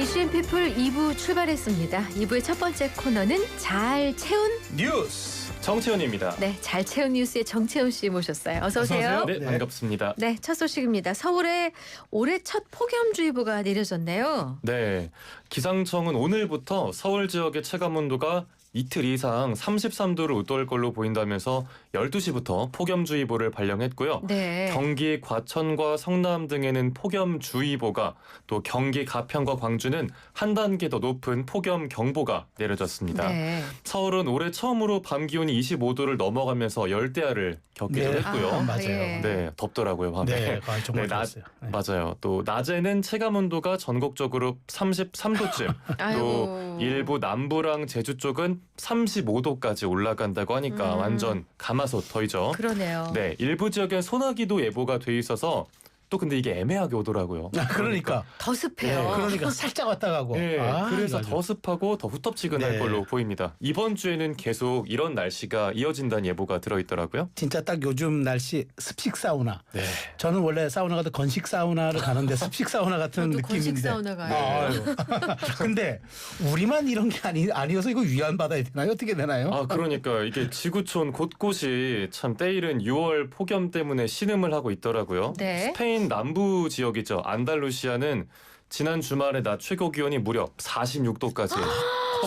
이슈앤피플 2부 출발했습니다. 2부의 첫 번째 코너는 잘 채운 뉴스 정채훈입니다. 네, 잘 채운 뉴스의 정채훈 씨 모셨어요. 어서 오세요. 네, 반갑습니다. 네, 첫 소식입니다. 서울에 올해 첫 폭염주의보가 내려졌네요. 네, 기상청은 오늘부터 서울 지역의 체감온도가 이틀 이상 33도를 웃돌 걸로 보인다면서 12시부터 폭염주의보를 발령했고요. 네. 경기 과천과 성남 등에는 폭염주의보가, 또 경기 가평과 광주는 한 단계 더 높은 폭염경보가 내려졌습니다. 네. 서울은 올해 처음으로 밤 기온이 25도를 넘어가면서 열대야를 겪기도 했고요. 맞아요. 예. 네, 덥더라고요, 밤에. 네, 정말 네, 좋았어요. 네. 맞아요. 또 낮에는 체감 온도가 전국적으로 33도쯤, 아이고. 또 일부 남부랑 제주 쪽은 35도까지 올라간다고 하니까 완전 가마솥 더위죠. 그러네요. 네, 일부 지역엔 소나기도 예보가 돼 있어서 또 근데 이게 애매하게 오더라고요. 그러니까. 더 습해요. 네, 그러니까 살짝 왔다 가고. 네, 그래서 맞아. 더 습하고 더 후텁지근할 네. 걸로 보입니다. 이번 주에는 계속 이런 날씨가 이어진다는 예보가 들어있더라고요. 진짜 딱 요즘 날씨 습식 사우나. 네. 저는 원래 사우나 가도 건식 사우나를 가는데 습식 사우나 같은 저도 느낌인데. 건식 사우나 가요. 아유. 근데 우리만 이런 게 아니어서 이거 위안 받아야 되나요? 어떻게 되나요? 아, 그러니까 이게 지구촌 곳곳이 참 때이른 6월 폭염 때문에 신음을 하고 있더라고요. 네. 스페인 남부 지역이죠. 안달루시아는 지난 주말에 낮 최고 기온이 무려 46도까지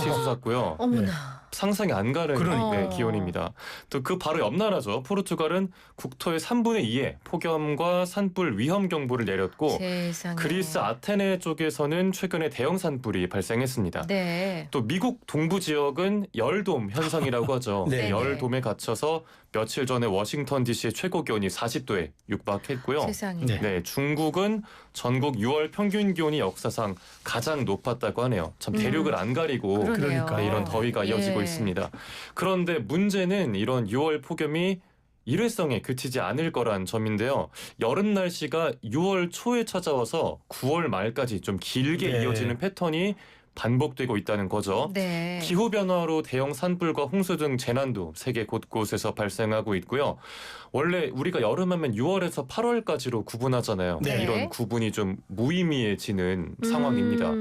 치솟았고요. 어머나. 상상이 안 가는 그러니까. 네, 기온입니다. 또 그 바로 옆 나라죠. 포르투갈은 국토의 3분의 2에 폭염과 산불 위험 경보를 내렸고, 세상에. 그리스 아테네 쪽에서는 최근에 대형 산불이 발생했습니다. 네. 또 미국 동부 지역은 열돔 현상이라고 하죠. 네. 열돔에 갇혀서 며칠 전에 워싱턴 DC의 최고 기온이 40도에 육박했고요. 세상에. 네. 네, 중국은 전국 6월 평균 기온이 역사상 가장 높았다고 하네요. 참 대륙을 안 가리고 그러네요. 네, 이런 더위가 이어지고 예. 있습니다. 그런데 문제는 이런 6월 폭염이 일회성에 그치지 않을 거란 점인데요. 여름 날씨가 6월 초에 찾아와서 9월 말까지 좀 길게 네. 이어지는 패턴이 반복되고 있다는 거죠. 네. 기후변화로 대형 산불과 홍수 등 재난도 세계 곳곳에서 발생하고 있고요. 원래 우리가 여름하면 6월에서 8월까지로 구분하잖아요. 네. 이런 구분이 좀 무의미해지는 상황입니다.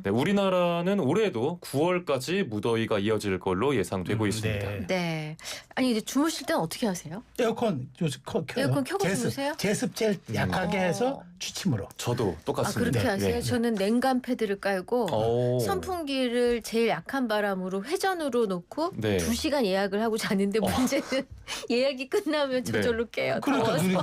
네, 우리나라는 올해도 9월까지 무더위가 이어질 걸로 예상되고 있습니다. 네. 네. 아니 이제 주무실 때는 어떻게 하세요? 에어컨 요새 켜요. 에어컨 켜고 주무세요? 제습 제일 약하게 해서 취침으로. 저도 아 똑같습니다. 그렇게 하세요? 네. 저는 냉간 패드를 깔고 오. 선풍기를 제일 약한 바람으로 회전으로 놓고 네. 2시간 예약을 하고 자는데 문제는 예약이 끝나면 저절로 깨요. 그러니까 더워서. 눈이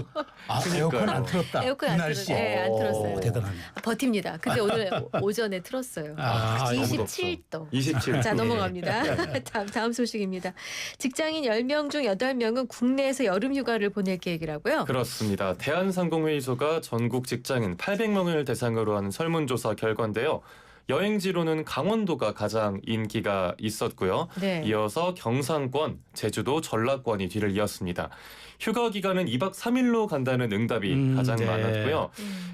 에어컨 안 틀었다. 에어컨 이 안 날씨에. 틀었어요. 네, 안 틀었어요. 대단하네. 버팁니다. 근데 오늘 오전에 틀었어요. 너무 27도. 27. 자 넘어갑니다. 다음 소식입니다. 직장인 10명 중 8명은 국내에서 여름 휴가를 보낼 계획이라고요? 그렇습니다. 대한상공회의소가 전국 직장인 800명을 대상으로 하는 설문조사 결과인데요. 여행지로는 강원도가 가장 인기가 있었고요. 네. 이어서 경상권, 제주도, 전라권이 뒤를 이었습니다. 휴가 기간은 2박 3일로 간다는 응답이 가장 네. 많았고요.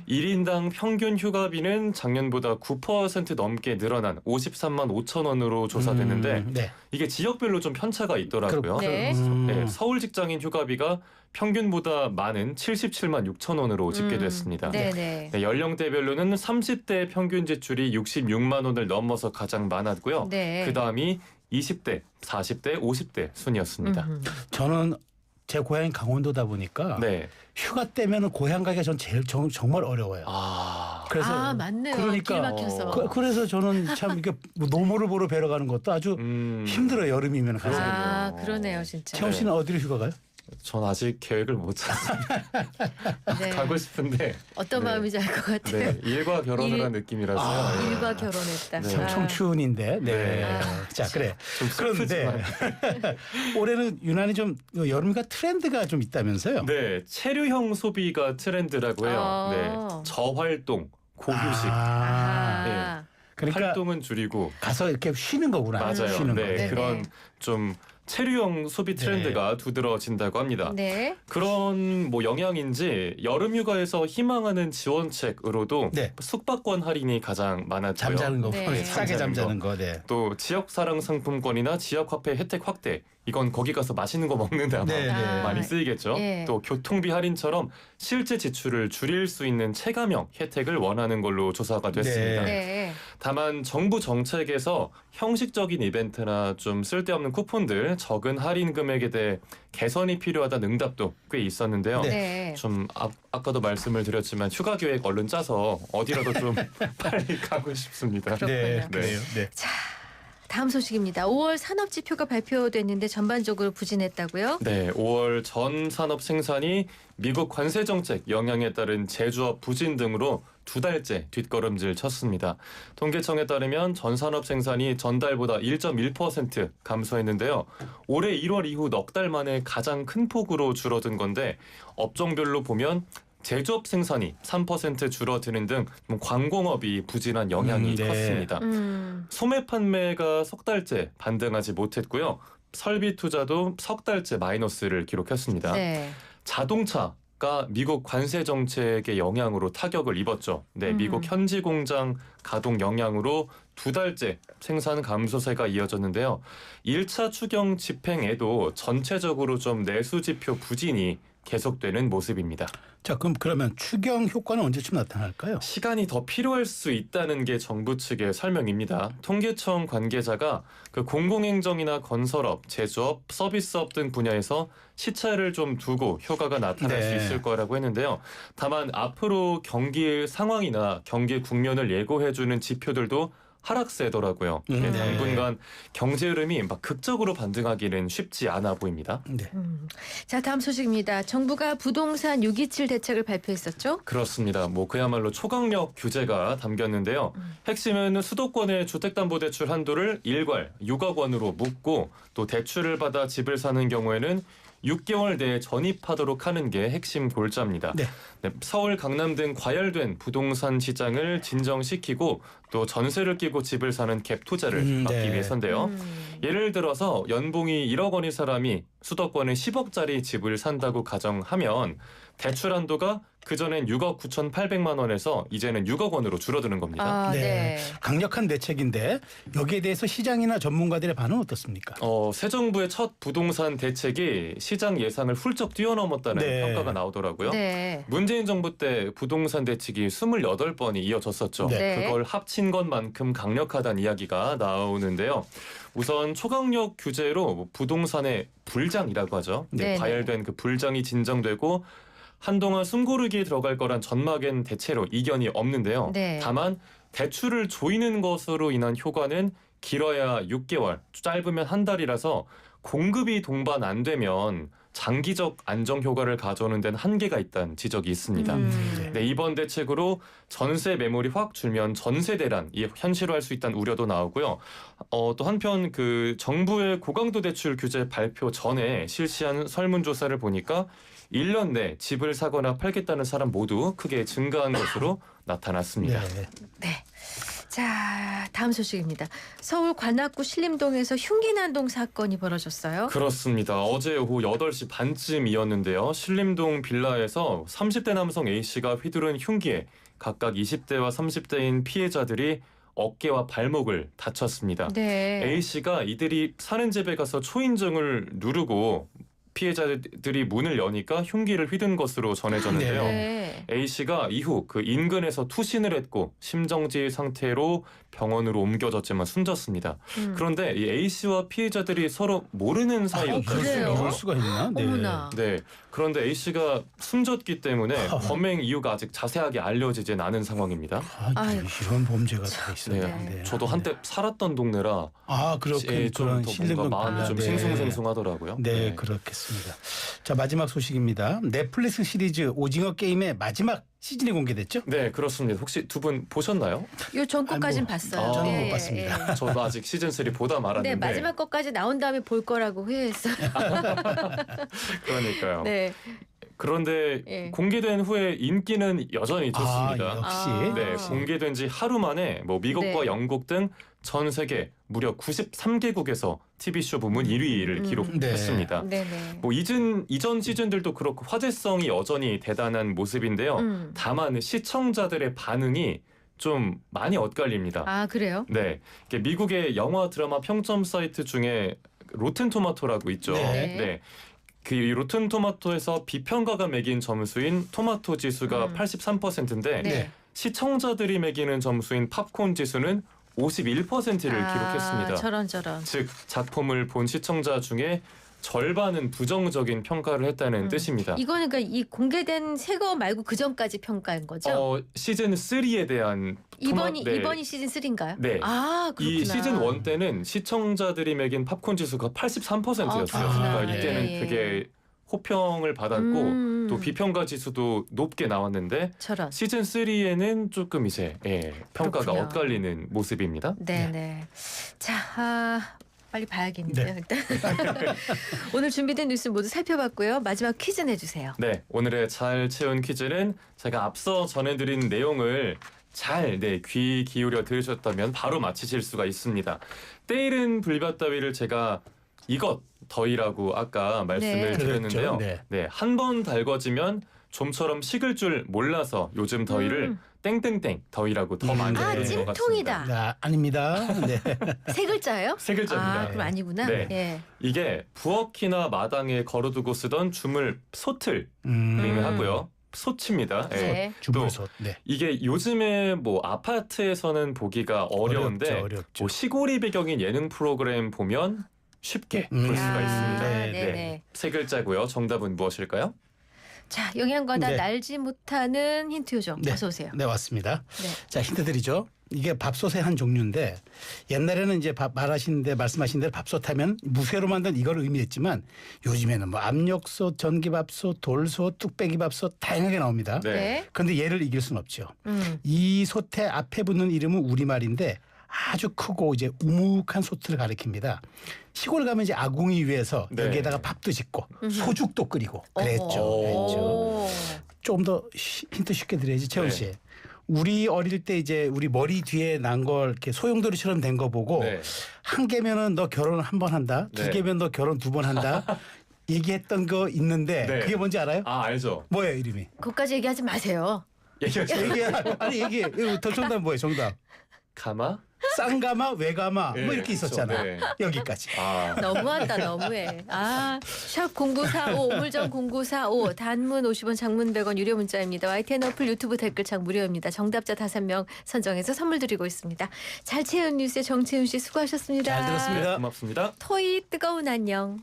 1인당 평균 휴가비는 작년보다 9% 넘게 늘어난 53만 5천 원으로 조사됐는데 네. 이게 지역별로 좀 편차가 있더라고요. 네. 네, 서울 직장인 휴가비가 평균보다 많은 77만 6천 원으로 집계됐습니다. 네네. 네, 연령대별로는 30대 평균 지출이 66만 원을 넘어서 가장 많았고요. 네. 그 다음이 20대, 40대, 50대 순이었습니다. 저는 제 고향이 강원도다 보니까 네. 휴가 때면은 고향 가기가 전 제일 정말 어려워요. 그래서 아 맞네요. 그러니까 길 막혀서. 그래서 저는 참 이게 노모를 보러 뵈러 가는 것도 아주 힘들어요. 여름이면 가서. 아 그러네요 진짜. 채원 씨는 어디로 휴가 가요? 전 아직 계획을 못 짰습니다. 네. 가고 싶은데 어떤 네. 마음인지 알 것 같아요. 네, 일과 결혼을 일- 한 느낌이라서요. 네. 일과 결혼했다. 네. 참 청춘인데. 네. 네. 자 그래. 좀 그런데 올해는 유난히 좀 여름휴가 트렌드가 좀 있다면서요? 네, 체류형 소비가 트렌드라고 해요. 아. 네, 저활동, 고휴식, 아. 그러니까 활동은 줄이고 가서 이렇게 쉬는 거구나. 맞아요. 쉬는 네, 거. 네네. 그런 좀 체류형 소비 트렌드가 두드러진다고 합니다. 네. 그런 뭐 영향인지 여름휴가에서 희망하는 지원책으로도 네. 숙박권 할인이 가장 많았고요. 잠자는 거, 네. 싸게 잠자는 잠자는 거. 네. 또 지역사랑 상품권이나 지역화폐 혜택 확대 이건 거기 가서 맛있는 거 먹는데 아마 네, 네. 많이 쓰이겠죠. 예. 또 교통비 할인처럼 실제 지출을 줄일 수 있는 체감형 혜택을 원하는 걸로 조사가 됐습니다. 네. 다만 정부 정책에서 형식적인 이벤트나 좀 쓸데없는 쿠폰들, 적은 할인 금액에 대해 개선이 필요하다는 응답도 꽤 있었는데요. 네. 네. 좀 아까도 말씀을 드렸지만 휴가 계획 얼른 짜서 어디라도 좀 빨리 가고 싶습니다. 네, 그렇군요. 그래요. 네. 자, 다음 소식입니다. 5월 산업지표가 발표됐는데 전반적으로 부진했다고요? 네, 5월 전 산업 생산이 미국 관세 정책 영향에 따른 제조업 부진 등으로 2달째 뒷걸음질 쳤습니다. 통계청에 따르면 전 산업 생산이 전달보다 1.1% 감소했는데요. 올해 1월 이후 넉 달 만에 가장 큰 폭으로 줄어든 건데 업종별로 보면 제조업 생산이 3% 줄어드는 등 광공업이 부진한 영향이 네. 컸습니다. 소매 판매가 석 달째 반등하지 못했고요. 설비 투자도 석 달째 마이너스를 기록했습니다. 네. 자동차가 미국 관세 정책의 영향으로 타격을 입었죠. 네, 미국 현지 공장 가동 영향으로 2달째 생산 감소세가 이어졌는데요. 1차 추경 집행에도 전체적으로 좀 내수 지표 부진이 계속되는 모습입니다. 자, 그러면 추경 효과는 언제쯤 나타날까요? 시간이 더 필요할 수 있다는 게 정부 측의 설명입니다. 통계청 관계자가 그 공공행정이나 건설업, 제조업, 서비스업 등 분야에서 시차를 좀 두고 효과가 나타날 수 네. 있을 거라고 했는데요. 다만 앞으로 경기 상황이나 경기 국면을 예고해주는 지표들도 하락세더라고요. 네. 당분간 경제 흐름이 막 극적으로 반등하기는 쉽지 않아 보입니다. 네. 자, 다음 소식입니다. 정부가 부동산 627 대책을 발표했었죠? 그렇습니다. 그야말로 초강력 규제가 담겼는데요. 핵심은 수도권의 주택담보대출 한도를 일괄 6억 원으로 묶고 또 대출을 받아 집을 사는 경우에는 6개월 내에 전입하도록 하는 게 핵심 골자입니다. 네. 네, 서울, 강남 등 과열된 부동산 시장을 진정시키고 또 전세를 끼고 집을 사는 갭 투자를 막기 네. 위해서인데요. 예를 들어서 연봉이 1억 원인 사람이 수도권에 10억짜리 집을 산다고 가정하면 대출 한도가 그전엔 6억 9,800만 원에서 이제는 6억 원으로 줄어드는 겁니다. 아, 네. 네. 강력한 대책인데 여기에 대해서 시장이나 전문가들의 반응은 어떻습니까? 새 정부의 첫 부동산 대책이 시장 예상을 훌쩍 뛰어넘었다는 네. 평가가 나오더라고요. 네. 문재인 정부 때 부동산 대책이 28번이 이어졌었죠. 네. 그걸 합친 것만큼 강력하다는 이야기가 나오는데요. 우선 초강력 규제로 부동산의 불장이라고 하죠. 네네. 과열된 그 불장이 진정되고 한동안 숨고르기에 들어갈 거란 전막엔 대체로 이견이 없는데요. 네. 다만 대출을 조이는 것으로 인한 효과는 길어야 6개월, 짧으면 한 달이라서 공급이 동반 안 되면 장기적 안정 효과를 가져오는 데는 한계가 있다는 지적이 있습니다. 네, 이번 대책으로 전세 매물이 확 줄면 전세 대란이 현실화할 수 있다는 우려도 나오고요. 또 한편 그 정부의 고강도 대출 규제 발표 전에 실시한 설문조사를 보니까 1년 내 집을 사거나 팔겠다는 사람 모두 크게 증가한 것으로 나타났습니다. 네. 네. 자, 다음 소식입니다. 서울 관악구 신림동에서 흉기난동 사건이 벌어졌어요. 그렇습니다. 어제 오후 8시 반쯤이었는데요. 신림동 빌라에서 30대 남성 A씨가 휘두른 흉기에 각각 20대와 30대인 피해자들이 어깨와 발목을 다쳤습니다. 네. A씨가 이들이 사는 집에 가서 초인종을 누르고 피해자들이 문을 여니까 흉기를 휘둔 것으로 전해졌는데요. 네. A씨가 이후 그 인근에서 투신을 했고 심정지 상태로 병원으로 옮겨졌지만 숨졌습니다. 그런데 이 A씨와 피해자들이 서로 모르는 사이였어요. 그래요? 이럴 수가 있나? 네. 어머나. 네. 그런데 A씨가 숨졌기 때문에 범행 이유가 아직 자세하게 알려지진 않은 상황입니다. 아이고. 이런 범죄가 다 네. 있었네. 저도 한때 살았던 동네라 그렇게 좀 그런 더 신림동 뭔가 마음이 좀 네. 싱숭생숭하더라고요. 네, 그렇겠습니다. 자, 마지막 소식입니다. 넷플릭스 시리즈 오징어 게임의 마지막 시즌이 공개됐죠? 네, 그렇습니다. 혹시 두 분 보셨나요? 요 전거까진 아이고, 봤어요. 저는 못 봤습니다. 저도 아직 시즌 3 보다 말았는데. 네, 마지막 것까지 나온 다음에 볼 거라고 회의했어요. 그러니까요. 네. 그런데 예. 공개된 후에 인기는 여전히 좋습니다. 역시. 네, 공개된 지 하루 만에 미국과 네. 영국 등 전 세계 무려 93개국에서 TV쇼 부문 1위를 기록했습니다. 네네. 이전 시즌들도 그렇고 화제성이 여전히 대단한 모습인데요. 다만 시청자들의 반응이 좀 많이 엇갈립니다. 아, 그래요? 네, 이게 미국의 영화 드라마 평점 사이트 중에 로튼 토마토라고 있죠. 네. 네. 그 로튼 토마토에서 비평가가 매긴 점수인 토마토 지수가 83%인데 네. 시청자들이 매기는 점수인 팝콘 지수는 51%를 기록했습니다. 저런. 즉 작품을 본 시청자 중에 절반은 부정적인 평가를 했다는 뜻입니다. 이거는 그러니까 이 공개된 새 거 말고 그 전까지 평가한 거죠? 시즌 3에 대한 이번이 시즌 3인가요? 네. 아, 그렇구나. 이 시즌 1 때는 시청자들이 매긴 팝콘 지수가 83%였어요. 아, 그러니까 네. 이때는 예. 그게 호평을 받았고 또 비평가 지수도 높게 나왔는데 저런. 시즌 3에는 조금 이제 평가가 그렇군요. 엇갈리는 모습입니다. 네네. 자, 빨리 봐야겠네요. 네. 일단 오늘 준비된 뉴스 모두 살펴봤고요. 마지막 퀴즈 내주세요. 네, 오늘의 잘 채운 퀴즈는 제가 앞서 전해드린 내용을 잘 귀 기울여 들으셨다면 바로 맞히실 수가 있습니다. 때이른 불볕더위를 제가 이것 더위라고 아까 말씀을 네. 드렸는데요. 그렇죠. 한 번 달궈지면 좀처럼 식을 줄 몰라서 요즘 더위를 땡땡땡 더위라고 더 많이 아, 부르는 것 찜통이다. 같습니다. 아닙니다. 네. 세 글자예요? 세 글자입니다. 아, 그럼 아니구나. 네. 예. 이게 부엌이나 마당에 걸어두고 쓰던 주물 소틀 을 하고요. 소치입니다. 예. 네. 주물솥. 네. 이게 요즘에 뭐 아파트에서는 보기가 어려운데 어렵죠. 뭐 시골이 배경인 예능 프로그램 보면 쉽게 볼 수가 아, 있습니다. 네네. 세 글자고요. 정답은 무엇일까요? 자, 영양과다 네. 날지 못하는 힌트 요정. 네. 어서 오세요. 네, 왔습니다. 네. 자, 힌트 드리죠. 이게 밥솥의 한 종류인데 옛날에는 이제 말씀하신 대로 밥솥 하면 무쇠로 만든 이걸 의미했지만 요즘에는 뭐 압력솥, 전기밥솥, 돌솥, 뚝배기밥솥 다양하게 나옵니다. 네. 네. 그런데 얘를 이길 수는 없죠. 음. 이 솥의 앞에 붙는 이름은 우리말인데 아주 크고 이제 우묵한 솥을 가리킵니다. 시골 가면 이제 아궁이 위에서 네. 여기에다가 밥도 짓고 소죽도 끓이고 그랬죠. 오. 조금 더 힌트 쉽게 드려야지, 채원 씨. 네. 우리 어릴 때 이제 우리 머리 뒤에 난 걸 이렇게 소용돌이처럼 된 거 보고 네. 한 개면은 너 결혼 한 번 한다, 두 네. 개면 너 결혼 두 번 한다 얘기했던 거 있는데 네. 그게 뭔지 알아요? 아, 알죠. 뭐예요 이름이? 그것까지 얘기하지 마세요. 얘기하죠. 얘기해. 더 정답 뭐예요? 정답. 가마? 쌍가마, 외가마 네, 뭐 이렇게 있었잖아. 그렇죠. 네. 여기까지. 아. 너무한다, 너무해. 아, 샵 0945, 우물정 0945, 단문 50원, 장문 100원, 유료 문자입니다. YTN 어플 유튜브 댓글창 무료입니다. 정답자 5명 선정해서 선물 드리고 있습니다. 잘 채운 뉴스의 정채훈 씨 수고하셨습니다. 잘 들었습니다. 고맙습니다. 토이 뜨거운 안녕.